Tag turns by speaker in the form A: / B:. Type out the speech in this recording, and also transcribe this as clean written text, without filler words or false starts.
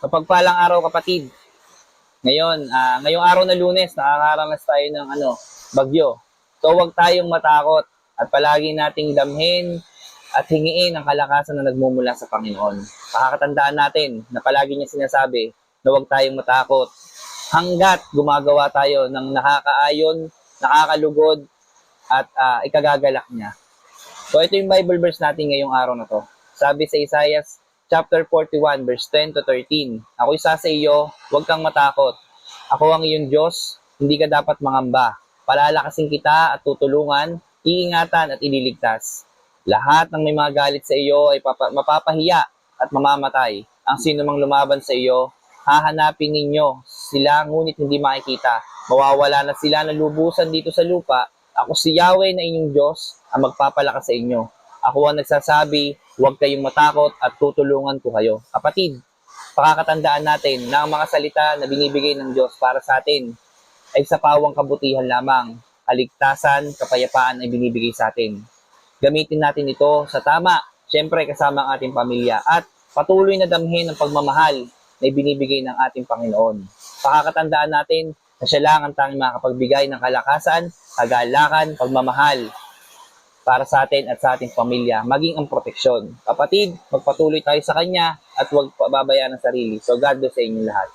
A: Mapagpalang araw kapatid. Ngayong araw na Lunes, nakakaranas tayo ng bagyo. So huwag tayong matakot at palagi nating damhin at hingiin ang kalakasan na nagmumula sa Panginoon. Pakakatandaan natin na palagi niya sinasabi na huwag tayong matakot hanggat gumagawa tayo ng nakakaayon, nakakalugod at ikagagalak niya. So ito yung Bible verse natin ngayong araw na to. Sabi sa Isaiah chapter 41 verse 10 to 13. Ako isa sa iyo, huwag kang matakot. Ako ang iyong Diyos, hindi ka dapat mangamba. Palalakasin kita at tutulungan, iingatan at ililigtas. Lahat ng may mga galit sa iyo ay mapapahiya at mamamatay. Ang sino mang lumaban sa iyo, hahanapin ninyo sila ngunit hindi makikita. Mawawala na sila na lubusan dito sa lupa. Ako si Yahweh na inyong Diyos ang magpapalakas sa inyo. Ako ang nagsasabi, huwag kayong matakot at tutulungan ko kayo. Kapatid, pakakatandaan natin na ang mga salita na binibigay ng Diyos para sa atin ay sa pawang kabutihan lamang. Kaligtasan, kapayapaan ay binibigay sa atin. Gamitin natin ito sa tama, syempre kasama ang ating pamilya at patuloy na damhin ang pagmamahal na ibinibigay ng ating Panginoon. Pakakatandaan natin na siya lang ang tanging makapagbigay ng kalakasan, kagalakan, pagmamahal para sa atin at sa ating pamilya, maging ang proteksyon. Kapatid, magpatuloy tayo sa Kanya at huwag pababayaan ang sarili. So God bless sa inyong lahat.